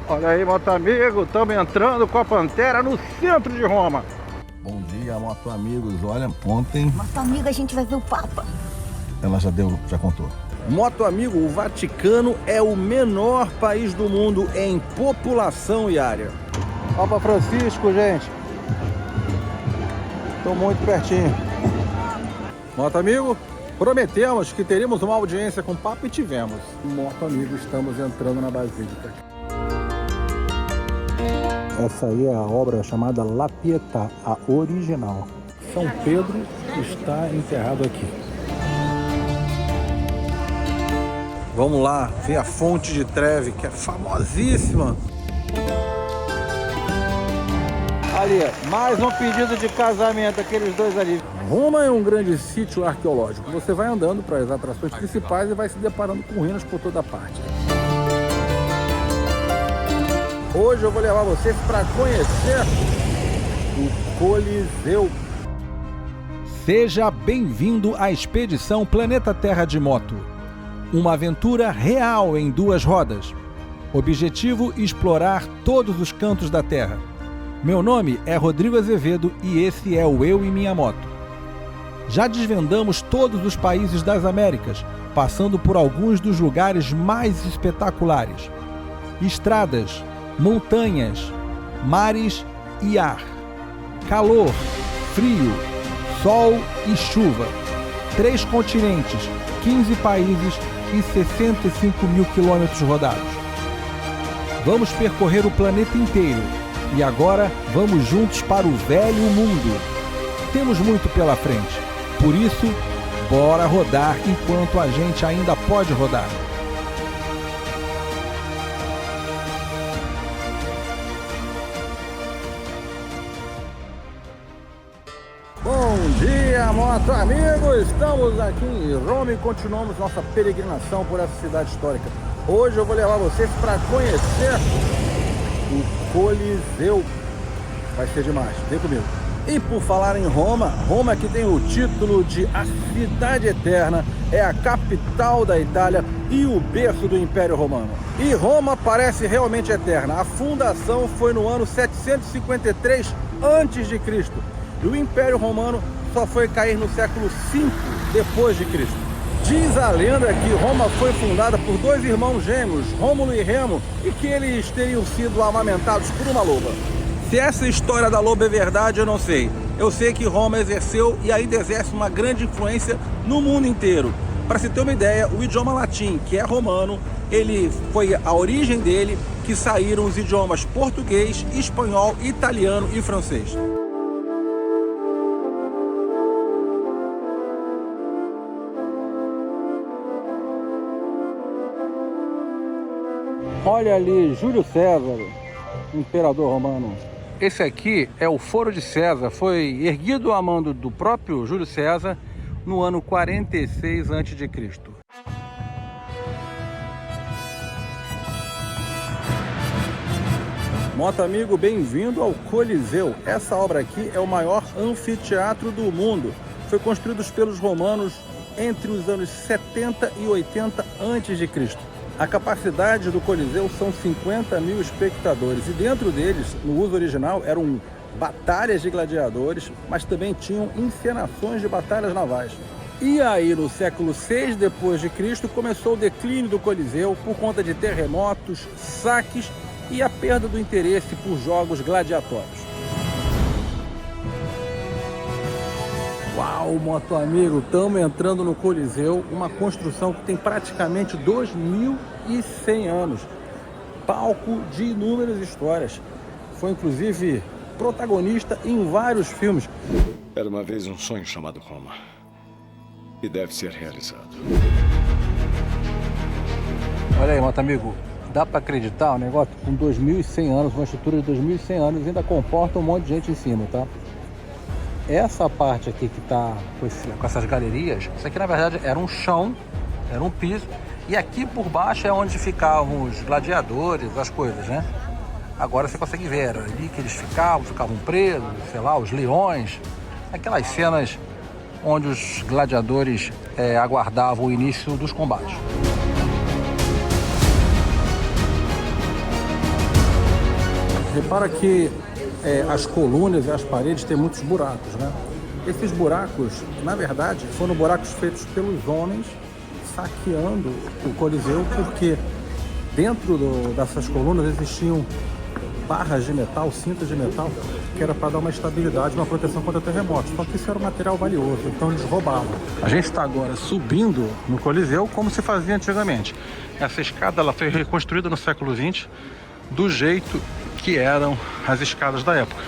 Olha aí, moto amigo, estamos entrando com a Pantera no centro de Roma. Bom dia, moto amigos. Olha, ontem Moto amigo, a gente vai ver o Papa. ela já contou. Moto amigo, o Vaticano é o menor país do mundo em população e área. Papa Francisco, gente. Estou muito pertinho. Moto amigo, prometemos que teríamos uma audiência com o Papa e tivemos. Moto amigo, estamos entrando na Basílica. Essa aí é a obra chamada La Pietà, a original. São Pedro está enterrado aqui. Vamos lá ver a fonte de Trevi, que é famosíssima. Ali, mais um pedido de casamento, aqueles dois ali. Roma é um grande sítio arqueológico. Você vai andando para as atrações principais e vai se deparando com ruínas por toda parte. Hoje eu vou levar vocês para conhecer o Coliseu. Seja bem-vindo à expedição Planeta Terra de Moto. Uma aventura real em duas rodas. Objetivo: explorar todos os cantos da Terra. Meu nome é Rodrigo Azevedo e esse é o Eu e Minha Moto. Já desvendamos todos os países das Américas, passando por alguns dos lugares mais espetaculares. Estradas, montanhas, mares e ar. Calor, frio, sol e chuva. 3 continentes, 15 países e 65 mil quilômetros rodados. Vamos percorrer o planeta inteiro e agora vamos juntos para o velho mundo. Temos muito pela frente, por isso, bora rodar enquanto a gente ainda pode rodar. Bom dia, moto amigos! Estamos aqui em Roma e continuamos nossa peregrinação por essa cidade histórica. Hoje eu vou levar vocês para conhecer o Coliseu. Vai ser demais, vem comigo. E por falar em Roma, Roma que tem o título de a Cidade Eterna, é a capital da Itália e o berço do Império Romano. E Roma parece realmente eterna. A fundação foi no ano 753 a.C. E o Império Romano só foi cair no século V depois de Cristo. Diz a lenda que Roma foi fundada por 2 irmãos gêmeos, Rômulo e Remo, e que eles teriam sido amamentados por uma loba. Se essa história da loba é verdade, eu não sei. Eu sei que Roma exerceu e ainda exerce uma grande influência no mundo inteiro. Para se ter uma ideia, o idioma latim, que é romano, ele foi a origem dele que saíram os idiomas português, espanhol, italiano e francês. Olha ali, Júlio César, imperador romano. Esse aqui é o Foro de César, foi erguido a mão do próprio Júlio César no ano 46 a.C. Moto amigo, bem-vindo ao Coliseu. Essa obra aqui é o maior anfiteatro do mundo. Foi construído pelos romanos entre os anos 70 e 80 a.C. A capacidade do Coliseu são 50 mil espectadores e dentro deles, no uso original, eram batalhas de gladiadores, mas também tinham encenações de batalhas navais. E aí, no século VI depois de Cristo, começou o declínio do Coliseu por conta de terremotos, saques e a perda do interesse por jogos gladiatórios. Uau, moto amigo, estamos entrando no Coliseu, uma construção que tem praticamente 2.100 anos. Palco de inúmeras histórias. Foi inclusive protagonista em vários filmes. Era uma vez um sonho chamado Roma. E deve ser realizado. Olha aí, moto amigo, dá para acreditar um negócio com 2.100 anos, uma estrutura de 2.100 anos, ainda comporta um monte de gente em cima, tá? Essa parte aqui que tá com essas galerias, isso aqui na verdade era um chão, era um piso, e aqui por baixo é onde ficavam os gladiadores, as coisas, né? Agora você consegue ver, era ali que eles ficavam presos, sei lá, os leões, aquelas cenas onde os gladiadores aguardavam o início dos combates. Repara que as colunas e as paredes têm muitos buracos, né? Esses buracos, na verdade, foram buracos feitos pelos homens saqueando o Coliseu, porque dentro dessas colunas existiam barras de metal, cintas de metal, que era para dar uma estabilidade, uma proteção contra terremotos. Só que isso era um material valioso, então eles roubavam. A gente está agora subindo no Coliseu como se fazia antigamente. Essa escada ela foi reconstruída no século XX do jeito que eram as escadas da época.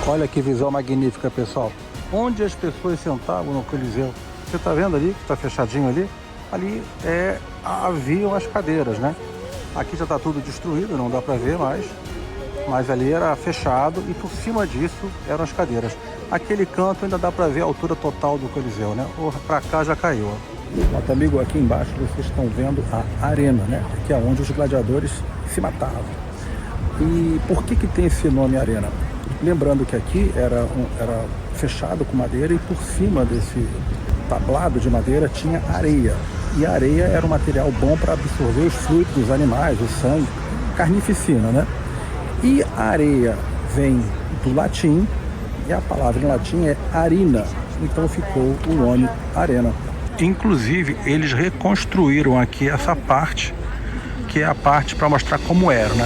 Olha que visão magnífica, pessoal. Onde as pessoas sentavam no Coliseu. Você está vendo ali, que está fechadinho ali? Ali haviam as cadeiras, né? Aqui já está tudo destruído, não dá para ver mais. Mas ali era fechado e por cima disso eram as cadeiras. Aquele canto ainda dá para ver a altura total do Coliseu, né? Para cá já caiu. Nosso amigo, aqui embaixo vocês estão vendo a arena, né? Que é onde os gladiadores se matavam. E por que tem esse nome arena? Lembrando que aqui era fechado com madeira e por cima desse tablado de madeira tinha areia. E a areia era um material bom para absorver os fluidos dos animais, o sangue, carnificina, né? E a areia vem do latim e a palavra em latim é arena. Então ficou o nome arena. Inclusive, eles reconstruíram aqui essa parte, que é a parte para mostrar como era, né?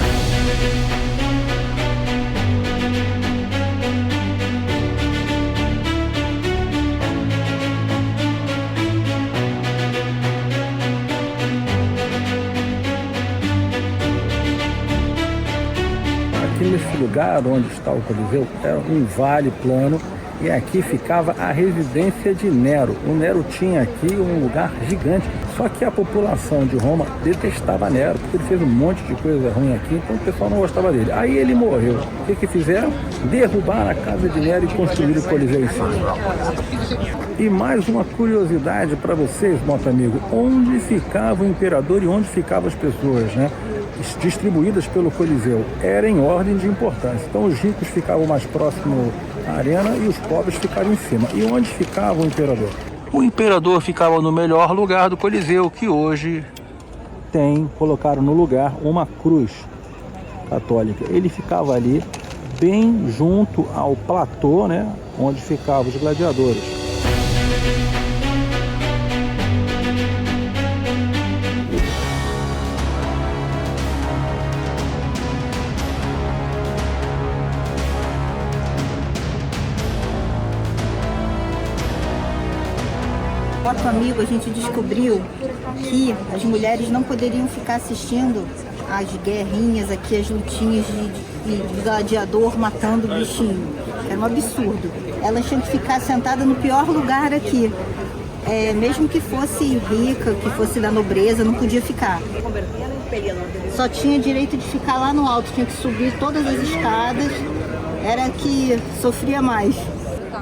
Nesse lugar onde está o Coliseu era um vale plano e aqui ficava a residência de Nero. O Nero tinha aqui um lugar gigante, só que a população de Roma detestava Nero, porque ele fez um monte de coisa ruim aqui, então o pessoal não gostava dele. Aí ele morreu. O que fizeram? Derrubaram a casa de Nero e construíram o Coliseu em cima. E mais uma curiosidade para vocês, nosso amigo, onde ficava o imperador e onde ficavam as pessoas, né? Distribuídas pelo Coliseu, era em ordem de importância. Então os ricos ficavam mais próximo à arena e os pobres ficavam em cima. E onde ficava o imperador? O imperador ficava no melhor lugar do Coliseu, que hoje colocaram no lugar uma cruz católica. Ele ficava ali, bem junto ao platô, né, onde ficavam os gladiadores. Nosso amigo, a gente descobriu que as mulheres não poderiam ficar assistindo as guerrinhas aqui, as lutinhas de gladiador matando o bichinho. Era um absurdo. Elas tinham que ficar sentadas no pior lugar aqui. Mesmo que fosse rica, que fosse da nobreza, não podia ficar. Só tinha direito de ficar lá no alto, tinha que subir todas as escadas. Era que sofria mais.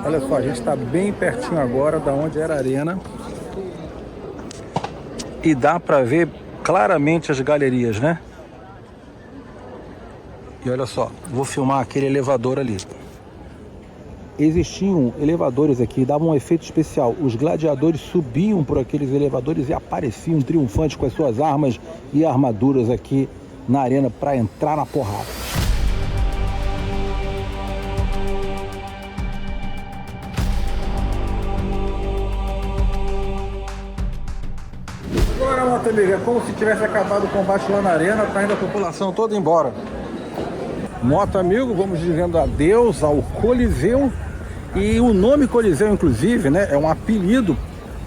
Olha só, a gente está bem pertinho agora da onde era a arena e dá para ver claramente as galerias, né? E olha só, vou filmar aquele elevador ali. Existiam elevadores aqui, davam um efeito especial. Os gladiadores subiam por aqueles elevadores e apareciam triunfantes com as suas armas e armaduras aqui na arena para entrar na porrada. Agora, moto amiga, é como se tivesse acabado o combate lá na arena, tá indo a população toda embora. Moto amigo, vamos dizendo adeus ao Coliseu. E o nome Coliseu, inclusive, né, é um apelido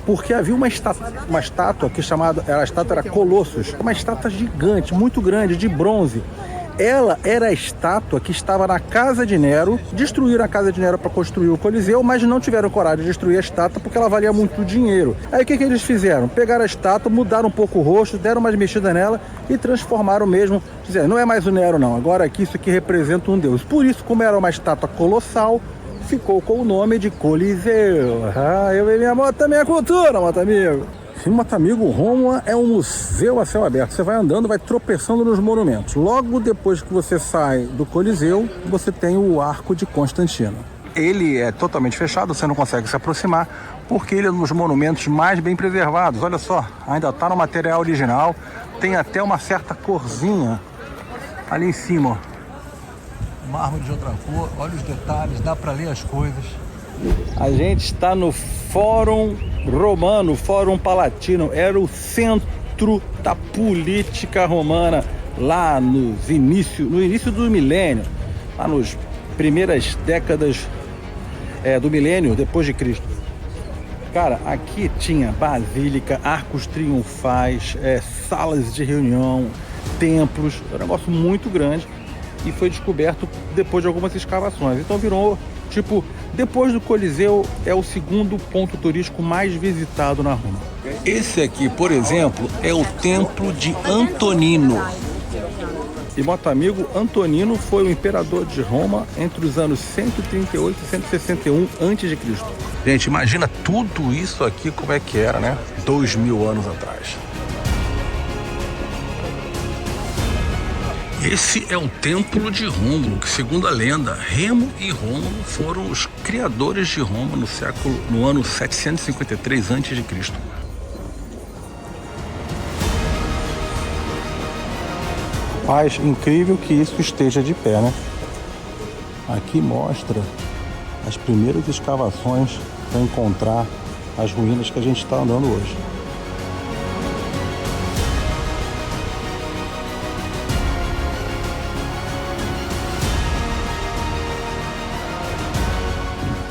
porque havia uma estátua que a estátua era Colossus, uma estátua gigante, muito grande, de bronze. Ela era a estátua que estava na casa de Nero. Destruíram a casa de Nero para construir o Coliseu, mas não tiveram coragem de destruir a estátua porque ela valia muito dinheiro. Aí o que eles fizeram? Pegaram a estátua, mudaram um pouco o rosto, deram umas mexidas nela e transformaram mesmo, dizendo, não é mais o Nero não, agora aqui isso aqui representa um deus. Por isso, como era uma estátua colossal, ficou com o nome de Coliseu. Eu e minha moto também é cultura, moto amigo. E Motamigo, Roma é um museu a céu aberto. Você vai andando, vai tropeçando nos monumentos. Logo depois que você sai do Coliseu, você tem o Arco de Constantino. Ele é totalmente fechado, você não consegue se aproximar, porque ele é um dos monumentos mais bem preservados. Olha só, ainda está no material original, tem até uma certa corzinha ali em cima, ó. Mármore de outra cor, olha os detalhes, dá para ler as coisas. A gente está no Fórum Romano, Fórum Palatino, era o centro da política romana lá no início do milênio, lá nas primeiras décadas do milênio depois de Cristo. Cara, aqui tinha basílica, arcos triunfais, salas de reunião, templos, era um negócio muito grande e foi descoberto depois de algumas escavações. Então virou, tipo, depois do Coliseu, é o segundo ponto turístico mais visitado na Roma. Esse aqui, por exemplo, é o Templo de Antonino. E Motamigo, Antonino foi o imperador de Roma entre os anos 138 e 161 a.C. Gente, imagina tudo isso aqui como é que era, né? 2000 anos atrás. Esse é o Templo de Rômulo, que segundo a lenda, Remo e Rômulo foram os criadores de Roma no ano 753 a.C. Mas incrível que isso esteja de pé, né? Aqui mostra as primeiras escavações para encontrar as ruínas que a gente está andando hoje.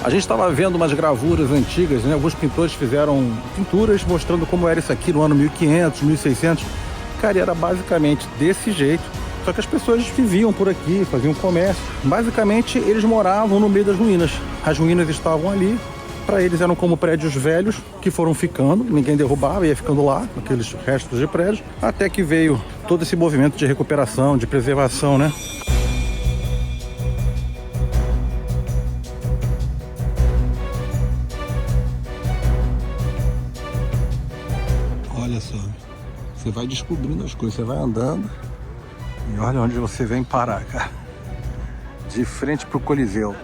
A gente estava vendo umas gravuras antigas, né? Alguns pintores fizeram pinturas mostrando como era isso aqui no ano 1500, 1600. Cara, era basicamente desse jeito, só que as pessoas viviam por aqui, faziam comércio. Basicamente, eles moravam no meio das ruínas. As ruínas estavam ali, para eles eram como prédios velhos que foram ficando, ninguém derrubava, ia ficando lá, aqueles restos de prédios, até que veio todo esse movimento de recuperação, de preservação, né? Olha só, você vai descobrindo as coisas, você vai andando e olha onde você vem parar, cara. De frente pro Coliseu.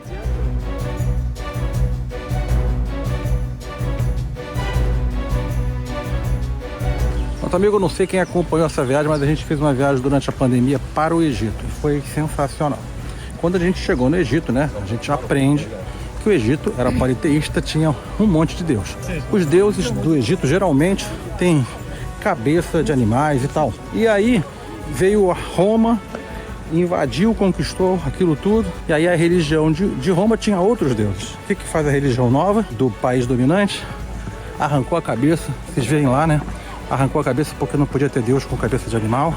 Amigo, eu não sei quem acompanhou essa viagem, mas a gente fez uma viagem durante a pandemia para o Egito e foi sensacional. Quando a gente chegou no Egito, né, a gente aprende que o Egito era politeísta, tinha um monte de deus. Os deuses do Egito geralmente têm cabeça de animais e tal. E aí veio a Roma, invadiu, conquistou aquilo tudo, e aí a religião de Roma tinha outros deuses. O que faz a religião nova do país dominante? Arrancou a cabeça, vocês veem lá, né? Arrancou a cabeça porque não podia ter Deus com cabeça de animal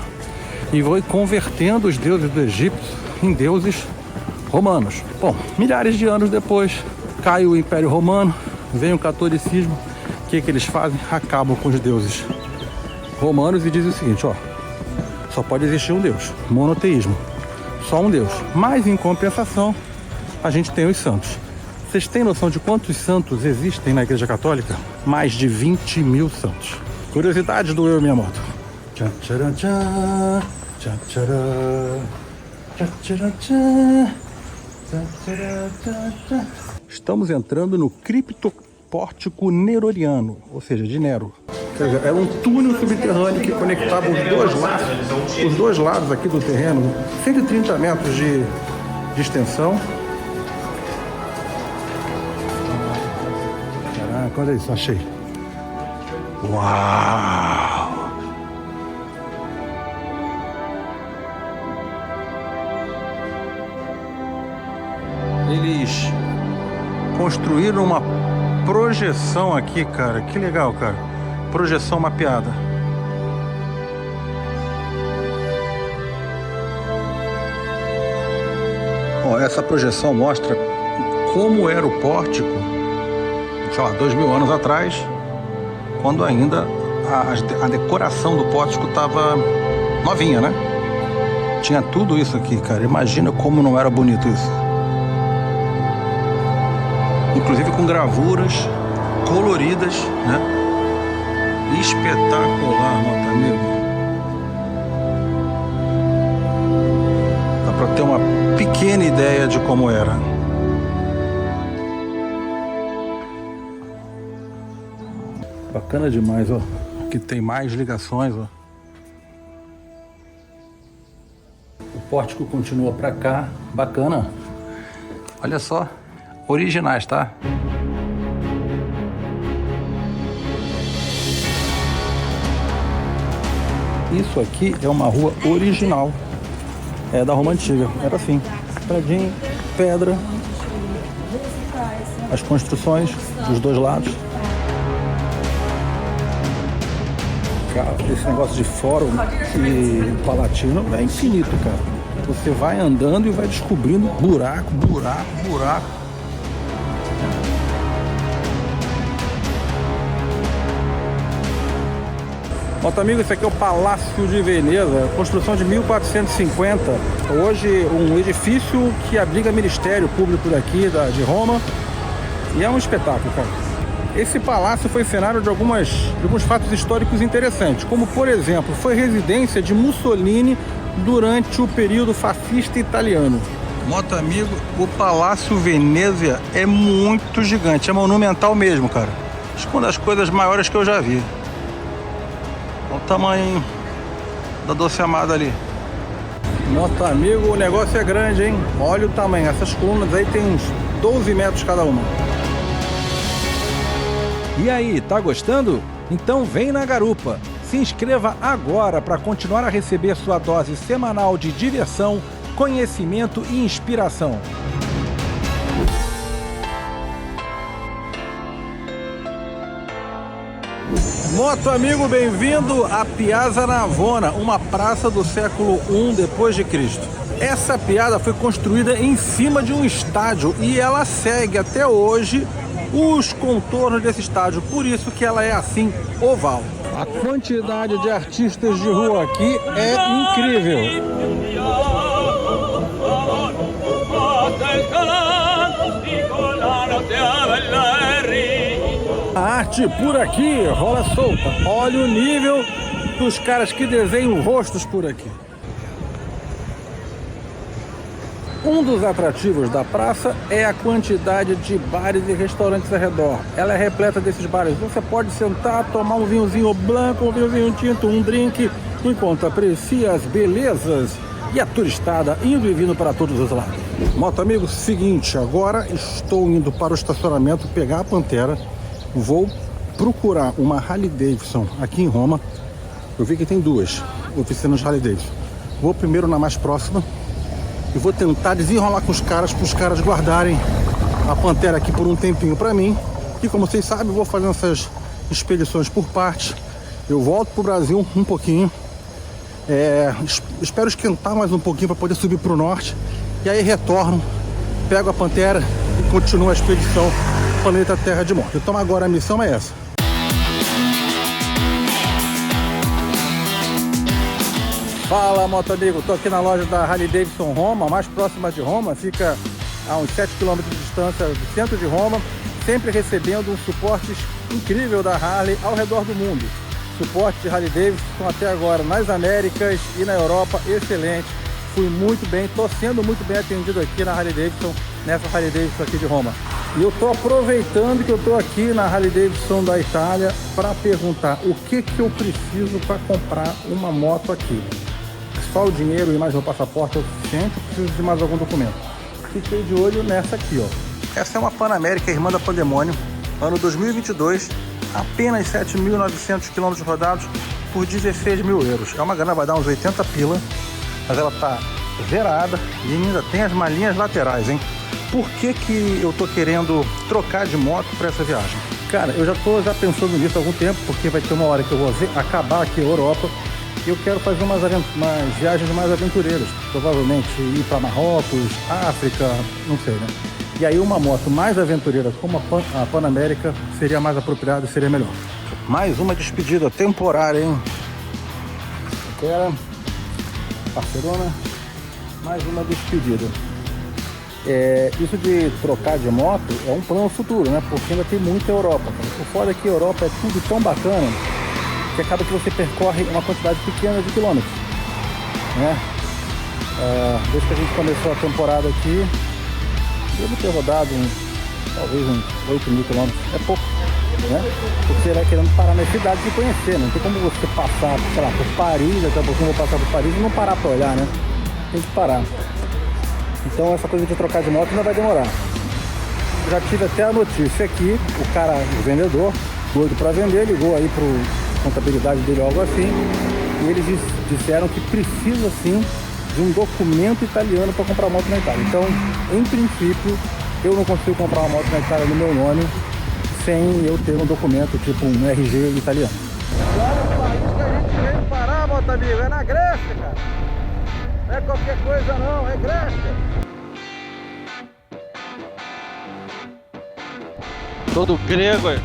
e foi convertendo os deuses do Egito em deuses romanos. Bom, milhares de anos depois, cai o Império Romano, vem o catolicismo. O que eles fazem? Acabam com os deuses romanos e dizem o seguinte, ó, só pode existir um Deus, monoteísmo, só um Deus. Mas em compensação, a gente tem os santos. Vocês têm noção de quantos santos existem na Igreja Católica? Mais de 20 mil santos. Curiosidades do Eu Miyamoto. Estamos entrando no criptopórtico neroniano, ou seja, de Nero. Quer dizer, era um túnel subterrâneo que conectava os dois lados aqui do terreno, 130 metros de extensão. Caraca, olha isso, achei. Uau! Eles construíram uma projeção aqui, cara. Que legal, cara. Projeção mapeada. Ó, essa projeção mostra como era o pórtico, sei lá, 2000 anos atrás, quando ainda a decoração do pórtico estava novinha, né? Tinha tudo isso aqui, cara. Imagina como não era bonito isso. Inclusive com gravuras coloridas, né? Espetacular, moto amigo. Dá para ter uma pequena ideia de como era. Bacana demais, ó. Aqui tem mais ligações, ó. O pórtico continua para cá, bacana. Olha só, originais, tá? Isso aqui é uma rua original, é da Roma Antiga, era assim, predinho, pedra, as construções dos dois lados. Cara, esse negócio de fórum e palatino é infinito, cara. Você vai andando e vai descobrindo buraco, buraco, buraco. Moto amigo, esse aqui é o Palácio de Veneza, construção de 1450. Hoje um edifício que abriga ministério público daqui, de Roma. E é um espetáculo, cara. Esse palácio foi cenário de alguns fatos históricos interessantes, como por exemplo, foi residência de Mussolini durante o período fascista italiano. Moto amigo, o Palácio Venezia é muito gigante, é monumental mesmo, cara. Acho que uma das coisas maiores que eu já vi. Olha o tamanho da doce amada ali. Moto amigo, o negócio é grande, hein? Olha o tamanho, essas colunas aí tem uns 12 metros cada uma. E aí, tá gostando? Então vem na garupa. Se inscreva agora para continuar a receber sua dose semanal de diversão, conhecimento e inspiração. Moto amigo, bem-vindo a Piazza Navona, uma praça do século I depois de Cristo. Essa piazza foi construída em cima de um estádio e ela segue até hoje os contornos desse estádio, por isso que ela é assim, oval. A quantidade de artistas de rua aqui é incrível. A arte por aqui rola solta. Olha o nível dos caras que desenham rostos por aqui. Um dos atrativos da praça é a quantidade de bares e restaurantes ao redor. Ela é repleta desses bares. Você pode sentar, tomar um vinhozinho branco, um vinhozinho tinto, um drink, enquanto aprecia as belezas e a turistada indo e vindo para todos os lados. Moto amigo, seguinte, agora estou indo para o estacionamento pegar a Pantera. Vou procurar uma Harley Davidson aqui em Roma. Eu vi que tem duas oficinas Harley Davidson. Vou primeiro na mais próxima e vou tentar desenrolar com os caras, para os caras guardarem a Pantera aqui por um tempinho para mim. E como vocês sabem, eu vou fazendo essas expedições por parte. Eu volto pro Brasil um pouquinho. Espero esquentar mais um pouquinho para poder subir para o norte. E aí retorno, pego a Pantera e continuo a expedição Planeta Terra de Moto. Então agora a missão é essa. Fala, moto amigo, tô aqui na loja da Harley Davidson Roma, mais próxima de Roma, fica a uns 7 km de distância do centro de Roma, sempre recebendo um suporte incrível da Harley ao redor do mundo. Suporte de Harley Davidson até agora nas Américas e na Europa, excelente. Fui muito bem, tô sendo muito bem atendido aqui na Harley Davidson, nessa Harley Davidson aqui de Roma. E eu tô aproveitando que eu tô aqui na Harley Davidson da Itália para perguntar o que eu preciso para comprar uma moto aqui. Só o dinheiro e mais o passaporte é o suficiente, eu preciso de mais algum documento. Fiquei de olho nessa aqui, ó. Essa é uma Panamérica Irmã da Pandemônio, ano 2022, apenas 7.900 km rodados por 16 mil euros. É uma grana, vai dar uns 80 pila, mas ela tá zerada e ainda tem as malinhas laterais, hein? Por que eu tô querendo trocar de moto para essa viagem? Cara, eu já tô pensando nisso há algum tempo, porque vai ter uma hora que eu vou acabar aqui a Europa e eu quero fazer umas viagens mais aventureiras, provavelmente ir para Marrocos, África, não sei, né? E aí uma moto mais aventureira como a Panamérica seria mais apropriada e seria melhor. Mais uma despedida temporária, hein? Era Barcelona, mais uma despedida. Isso de trocar de moto é um plano futuro, né? Porque ainda tem muita Europa, cara. O foda é que a Europa é tudo tão bacana que acaba que você percorre uma quantidade pequena de quilômetros, né? Desde que a gente começou a temporada aqui, devo ter rodado talvez uns 8.000 quilômetros, é pouco, né? Porque você vai querendo parar na cidade e conhecer, não tem como você passar, sei lá, por Paris, daqui a pouco eu vou passar por Paris e não parar pra olhar, né? Tem que parar. Então essa coisa de trocar de moto ainda vai demorar. Já tive até a notícia aqui, o vendedor, doido para vender, ligou aí pro contabilidade dele ou algo assim, e eles disseram que precisa sim de um documento italiano para comprar moto na Itália. Então, em princípio, eu não consigo comprar uma moto na Itália no meu nome sem eu ter um documento, tipo um RG italiano. Olha o país que a gente veio parar, moto amigo, é na Grécia, cara. Não é qualquer coisa não, é Grécia. Todo grego, é.